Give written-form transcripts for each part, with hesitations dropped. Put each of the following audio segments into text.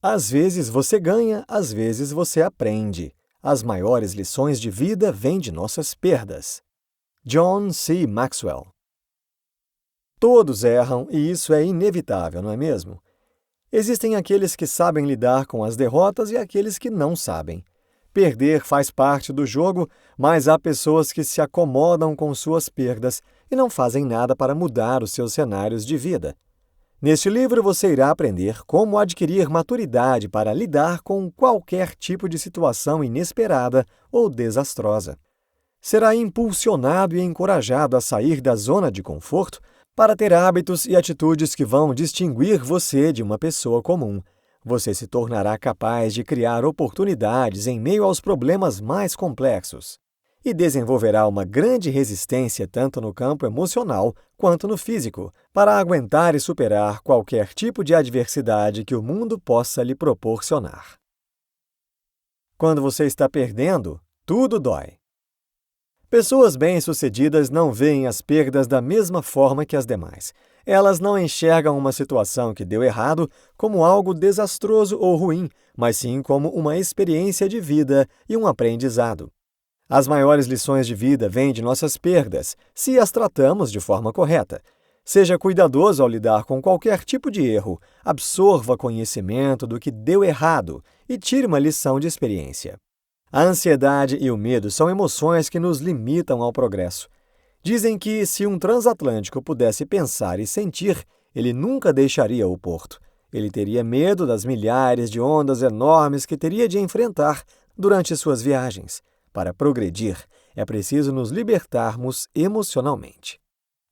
Às vezes você ganha, às vezes você aprende. As maiores lições de vida vêm de nossas perdas. John C. Maxwell. Todos erram e isso é inevitável, não é mesmo? Existem aqueles que sabem lidar com as derrotas e aqueles que não sabem. Perder faz parte do jogo, mas há pessoas que se acomodam com suas perdas e não fazem nada para mudar os seus cenários de vida. Neste livro você irá aprender como adquirir maturidade para lidar com qualquer tipo de situação inesperada ou desastrosa. Será impulsionado e encorajado a sair da zona de conforto para ter hábitos e atitudes que vão distinguir você de uma pessoa comum. Você se tornará capaz de criar oportunidades em meio aos problemas mais complexos e desenvolverá uma grande resistência tanto no campo emocional quanto no físico para aguentar e superar qualquer tipo de adversidade que o mundo possa lhe proporcionar. Quando você está perdendo, tudo dói. Pessoas bem-sucedidas não veem as perdas da mesma forma que as demais. Elas não enxergam uma situação que deu errado como algo desastroso ou ruim, mas sim como uma experiência de vida e um aprendizado. As maiores lições de vida vêm de nossas perdas, se as tratamos de forma correta. Seja cuidadoso ao lidar com qualquer tipo de erro, absorva conhecimento do que deu errado e tire uma lição de experiência. A ansiedade e o medo são emoções que nos limitam ao progresso. Dizem que se um transatlântico pudesse pensar e sentir, ele nunca deixaria o porto. Ele teria medo das milhares de ondas enormes que teria de enfrentar durante suas viagens. Para progredir, é preciso nos libertarmos emocionalmente.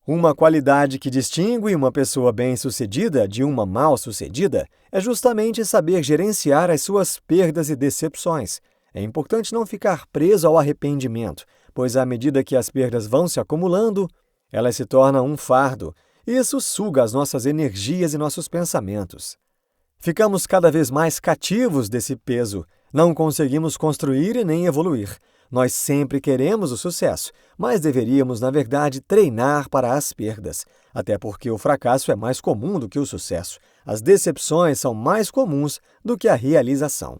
Uma qualidade que distingue uma pessoa bem-sucedida de uma mal-sucedida é justamente saber gerenciar as suas perdas e decepções. É importante não ficar preso ao arrependimento, pois à medida que as perdas vão se acumulando, elas se tornam um fardo, e isso suga as nossas energias e nossos pensamentos. Ficamos cada vez mais cativos desse peso, não conseguimos construir e nem evoluir. Nós sempre queremos o sucesso, mas deveríamos, na verdade, treinar para as perdas, até porque o fracasso é mais comum do que o sucesso. As decepções são mais comuns do que a realização.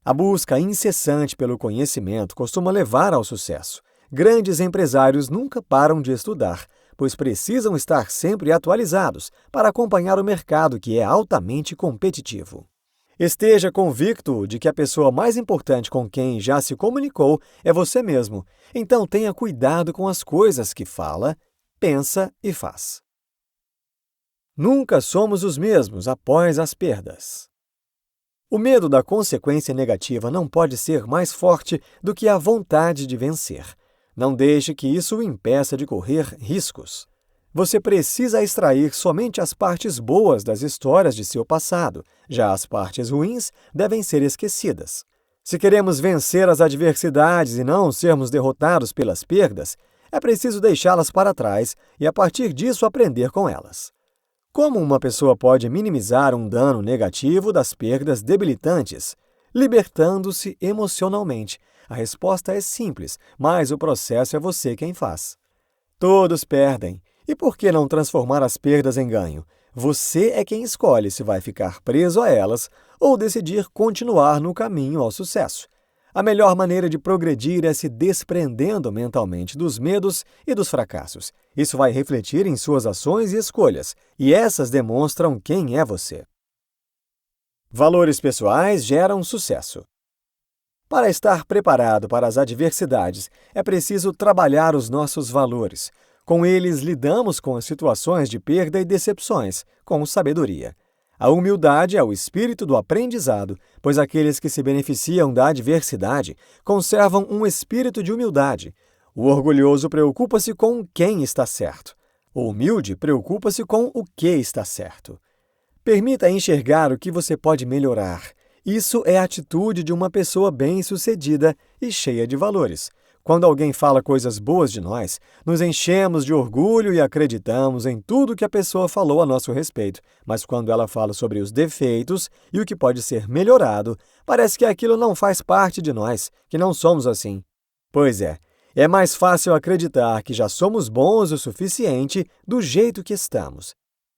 A busca incessante pelo conhecimento costuma levar ao sucesso. Grandes empresários nunca param de estudar, pois precisam estar sempre atualizados para acompanhar o mercado que é altamente competitivo. Esteja convicto de que a pessoa mais importante com quem já se comunicou é você mesmo, então tenha cuidado com as coisas que fala, pensa e faz. Nunca somos os mesmos após as perdas. O medo da consequência negativa não pode ser mais forte do que a vontade de vencer. Não deixe que isso o impeça de correr riscos. Você precisa extrair somente as partes boas das histórias de seu passado, já as partes ruins devem ser esquecidas. Se queremos vencer as adversidades e não sermos derrotados pelas perdas, é preciso deixá-las para trás e, a partir disso, aprender com elas. Como uma pessoa pode minimizar um dano negativo das perdas debilitantes? Libertando-se emocionalmente. A resposta é simples, mas o processo é você quem faz. Todos perdem. E por que não transformar as perdas em ganho? Você é quem escolhe se vai ficar preso a elas ou decidir continuar no caminho ao sucesso. A melhor maneira de progredir é se desprendendo mentalmente dos medos e dos fracassos. Isso vai refletir em suas ações e escolhas, e essas demonstram quem é você. Valores pessoais geram sucesso. Para estar preparado para as adversidades, é preciso trabalhar os nossos valores. Com eles, lidamos com as situações de perda e decepções, com sabedoria. A humildade é o espírito do aprendizado, pois aqueles que se beneficiam da adversidade conservam um espírito de humildade. O orgulhoso preocupa-se com quem está certo. O humilde preocupa-se com o que está certo. Permita enxergar o que você pode melhorar. Isso é a atitude de uma pessoa bem-sucedida e cheia de valores. Quando alguém fala coisas boas de nós, nos enchemos de orgulho e acreditamos em tudo que a pessoa falou a nosso respeito. Mas quando ela fala sobre os defeitos e o que pode ser melhorado, parece que aquilo não faz parte de nós, que não somos assim. Pois é mais fácil acreditar que já somos bons o suficiente do jeito que estamos.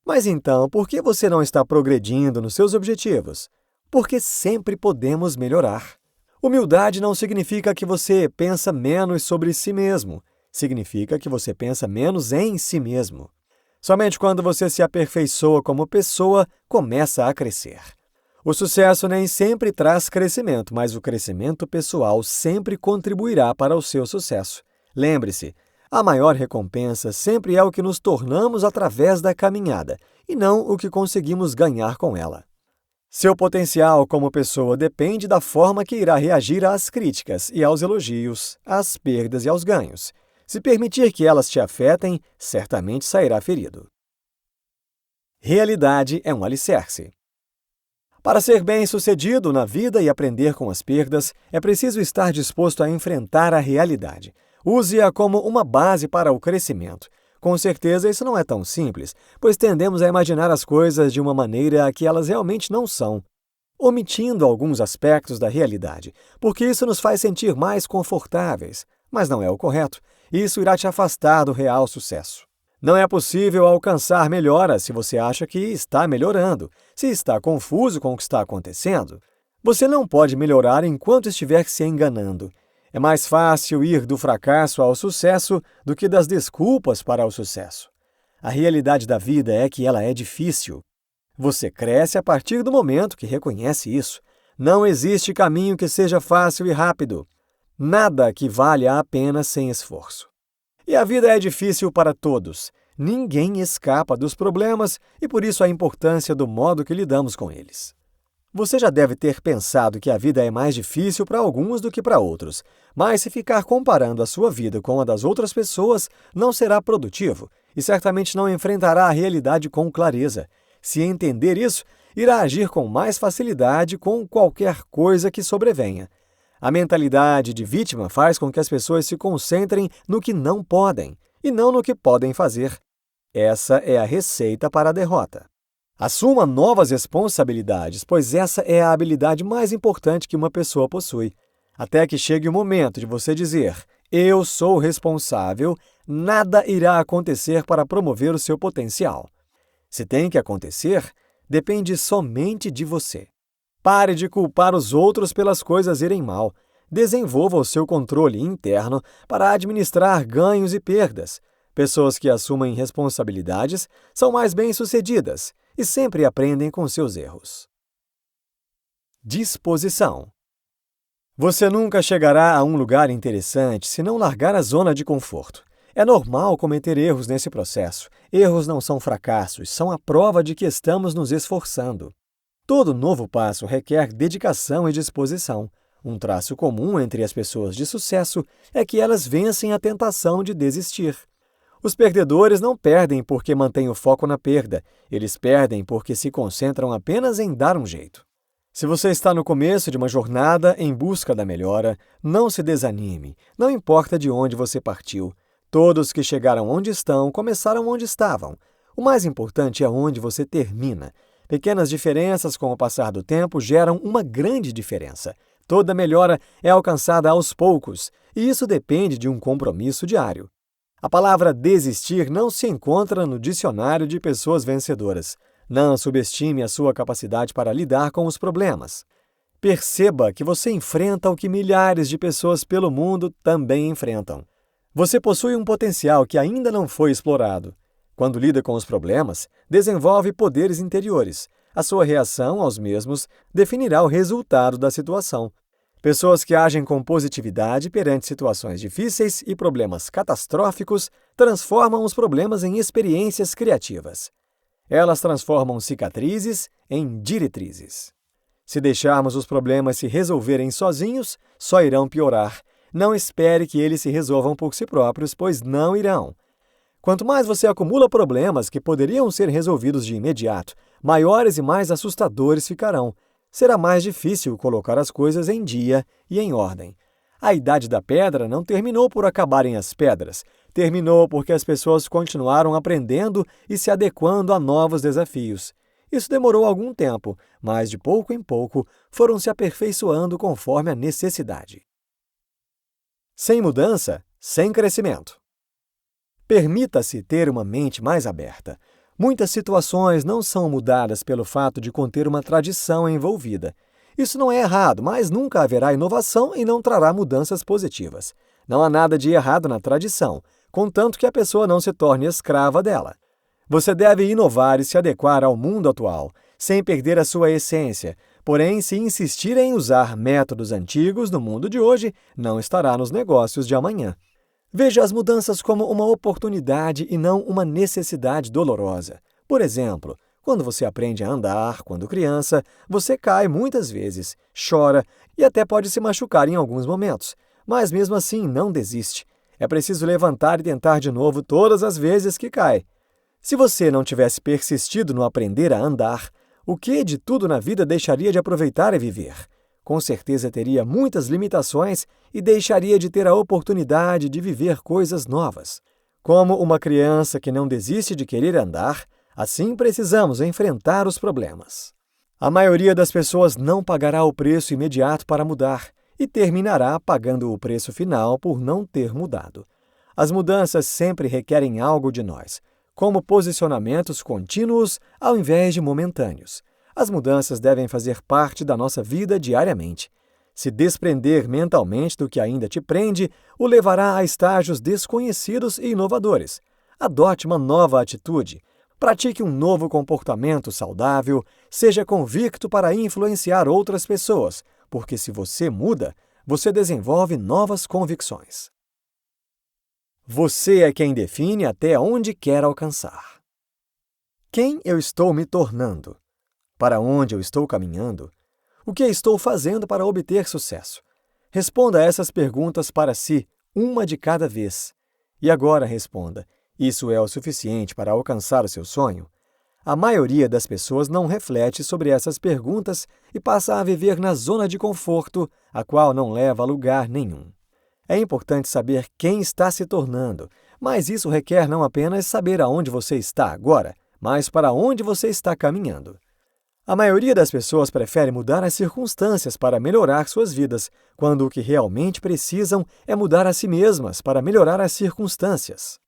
Mas então, por que você não está progredindo nos seus objetivos? porque sempre podemos melhorar. Humildade não significa que você pensa menos sobre si mesmo, significa que você pensa menos em si mesmo. Somente quando você se aperfeiçoa como pessoa, começa a crescer. O sucesso nem sempre traz crescimento, mas o crescimento pessoal sempre contribuirá para o seu sucesso. Lembre-se, a maior recompensa sempre é o que nos tornamos através da caminhada, e não o que conseguimos ganhar com ela. Seu potencial como pessoa depende da forma que irá reagir às críticas e aos elogios, às perdas e aos ganhos. Se permitir que elas te afetem, certamente sairá ferido. Realidade é um alicerce. Para ser bem-sucedido na vida e aprender com as perdas, é preciso estar disposto a enfrentar a realidade. Use-a como uma base para o crescimento. Com certeza, isso não é tão simples, pois tendemos a imaginar as coisas de uma maneira que elas realmente não são, omitindo alguns aspectos da realidade, porque isso nos faz sentir mais confortáveis. Mas não é o correto. Isso irá te afastar do real sucesso. Não é possível alcançar melhora se você acha que está melhorando, se está confuso com o que está acontecendo. Você não pode melhorar enquanto estiver se enganando. É mais fácil ir do fracasso ao sucesso do que das desculpas para o sucesso. A realidade da vida é que ela é difícil. Você cresce a partir do momento que reconhece isso. Não existe caminho que seja fácil e rápido. Nada que valha a pena sem esforço. E a vida é difícil para todos. Ninguém escapa dos problemas e por isso a importância do modo que lidamos com eles. Você já deve ter pensado que a vida é mais difícil para alguns do que para outros, mas se ficar comparando a sua vida com a das outras pessoas, não será produtivo e certamente não enfrentará a realidade com clareza. Se entender isso, irá agir com mais facilidade com qualquer coisa que sobrevenha. A mentalidade de vítima faz com que as pessoas se concentrem no que não podem e não no que podem fazer. Essa é a receita para a derrota. Assuma novas responsabilidades, pois essa é a habilidade mais importante que uma pessoa possui. Até que chegue o momento de você dizer, eu sou responsável, nada irá acontecer para promover o seu potencial. Se tem que acontecer, depende somente de você. Pare de culpar os outros pelas coisas irem mal. Desenvolva o seu controle interno para administrar ganhos e perdas. Pessoas que assumem responsabilidades são mais bem-sucedidas e sempre aprendem com seus erros. Disposição. Você nunca chegará a um lugar interessante se não largar a zona de conforto. É normal cometer erros nesse processo. Erros não são fracassos, são a prova de que estamos nos esforçando. Todo novo passo requer dedicação e disposição. Um traço comum entre as pessoas de sucesso é que elas vencem a tentação de desistir. Os perdedores não perdem porque mantêm o foco na perda, eles perdem porque se concentram apenas em dar um jeito. Se você está no começo de uma jornada em busca da melhora, não se desanime, não importa de onde você partiu. Todos que chegaram onde estão começaram onde estavam. O mais importante é onde você termina. Pequenas diferenças com o passar do tempo geram uma grande diferença. Toda melhora é alcançada aos poucos, e isso depende de um compromisso diário. A palavra desistir não se encontra no dicionário de pessoas vencedoras. Não subestime a sua capacidade para lidar com os problemas. Perceba que você enfrenta o que milhares de pessoas pelo mundo também enfrentam. Você possui um potencial que ainda não foi explorado. Quando lida com os problemas, desenvolve poderes interiores. A sua reação aos mesmos definirá o resultado da situação. Pessoas que agem com positividade perante situações difíceis e problemas catastróficos transformam os problemas em experiências criativas. Elas transformam cicatrizes em diretrizes. Se deixarmos os problemas se resolverem sozinhos, só irão piorar. Não espere que eles se resolvam por si próprios, pois não irão. Quanto mais você acumula problemas que poderiam ser resolvidos de imediato, maiores e mais assustadores ficarão. Será mais difícil colocar as coisas em dia e em ordem. A Idade da Pedra não terminou por acabarem as pedras. Terminou porque as pessoas continuaram aprendendo e se adequando a novos desafios. Isso demorou algum tempo, mas de pouco em pouco foram se aperfeiçoando conforme a necessidade. Sem mudança, sem crescimento. Permita-se ter uma mente mais aberta. Muitas situações não são mudadas pelo fato de conter uma tradição envolvida. Isso não é errado, mas nunca haverá inovação e não trará mudanças positivas. Não há nada de errado na tradição, contanto que a pessoa não se torne escrava dela. Você deve inovar e se adequar ao mundo atual, sem perder a sua essência. Porém, se insistir em usar métodos antigos no mundo de hoje, não estará nos negócios de amanhã. Veja as mudanças como uma oportunidade e não uma necessidade dolorosa. Por exemplo, quando você aprende a andar, quando criança, você cai muitas vezes, chora e até pode se machucar em alguns momentos. Mas mesmo assim, não desiste. É preciso levantar e tentar de novo todas as vezes que cai. Se você não tivesse persistido no aprender a andar, o que de tudo na vida deixaria de aproveitar e viver? Com certeza teria muitas limitações e deixaria de ter a oportunidade de viver coisas novas. Como uma criança que não desiste de querer andar, assim precisamos enfrentar os problemas. A maioria das pessoas não pagará o preço imediato para mudar e terminará pagando o preço final por não ter mudado. As mudanças sempre requerem algo de nós, como posicionamentos contínuos ao invés de momentâneos. As mudanças devem fazer parte da nossa vida diariamente. Se desprender mentalmente do que ainda te prende, o levará a estágios desconhecidos e inovadores. Adote uma nova atitude. Pratique um novo comportamento saudável. Seja convicto para influenciar outras pessoas, porque se você muda, você desenvolve novas convicções. Você é quem define até onde quer alcançar. Quem eu estou me tornando? Para onde eu estou caminhando? O que estou fazendo para obter sucesso? Responda a essas perguntas para si, uma de cada vez. E agora responda: isso é o suficiente para alcançar o seu sonho? A maioria das pessoas não reflete sobre essas perguntas e passa a viver na zona de conforto, a qual não leva a lugar nenhum. É importante saber quem está se tornando, mas isso requer não apenas saber aonde você está agora, mas para onde você está caminhando. A maioria das pessoas prefere mudar as circunstâncias para melhorar suas vidas, quando o que realmente precisam é mudar a si mesmas para melhorar as circunstâncias.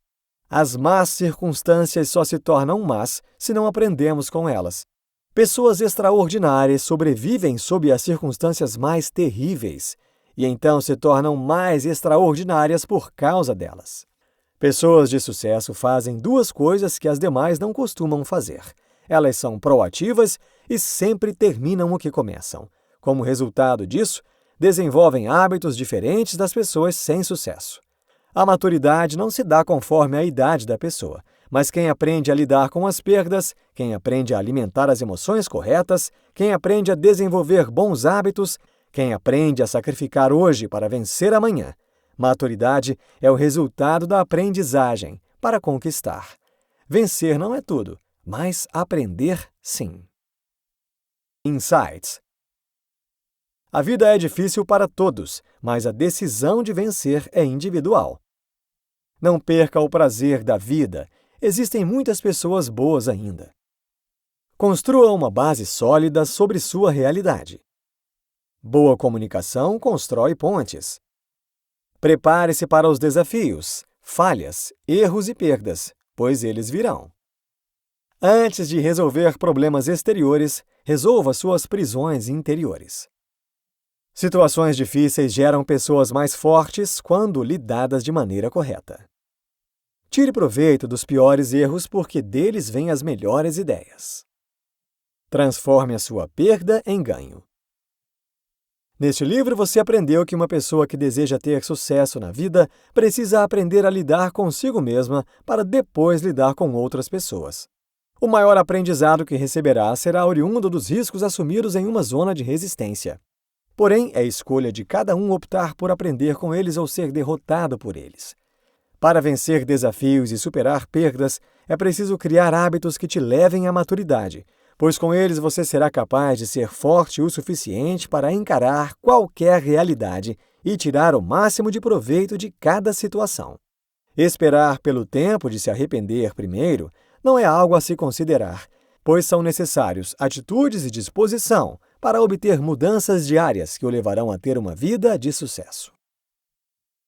As más circunstâncias só se tornam más se não aprendemos com elas. Pessoas extraordinárias sobrevivem sob as circunstâncias mais terríveis e então se tornam mais extraordinárias por causa delas. Pessoas de sucesso fazem duas coisas que as demais não costumam fazer. Elas são proativas e sempre terminam o que começam. Como resultado disso, desenvolvem hábitos diferentes das pessoas sem sucesso. A maturidade não se dá conforme a idade da pessoa, mas quem aprende a lidar com as perdas, quem aprende a alimentar as emoções corretas, quem aprende a desenvolver bons hábitos, quem aprende a sacrificar hoje para vencer amanhã. Maturidade é o resultado da aprendizagem para conquistar. Vencer não é tudo, mas aprender, sim. Insights. A vida é difícil para todos, mas a decisão de vencer é individual. Não perca o prazer da vida. Existem muitas pessoas boas ainda. Construa uma base sólida sobre sua realidade. Boa comunicação constrói pontes. Prepare-se para os desafios, falhas, erros e perdas, pois eles virão. Antes de resolver problemas exteriores, resolva suas prisões interiores. Situações difíceis geram pessoas mais fortes quando lidadas de maneira correta. Tire proveito dos piores erros porque deles vêm as melhores ideias. Transforme a sua perda em ganho. Neste livro, você aprendeu que uma pessoa que deseja ter sucesso na vida precisa aprender a lidar consigo mesma para depois lidar com outras pessoas. O maior aprendizado que receberá será oriundo dos riscos assumidos em uma zona de resistência. Porém, é escolha de cada um optar por aprender com eles ou ser derrotado por eles. Para vencer desafios e superar perdas, é preciso criar hábitos que te levem à maturidade, pois com eles você será capaz de ser forte o suficiente para encarar qualquer realidade e tirar o máximo de proveito de cada situação. Esperar pelo tempo de se arrepender primeiro não é algo a se considerar, pois são necessários atitudes e disposição para obter mudanças diárias que o levarão a ter uma vida de sucesso.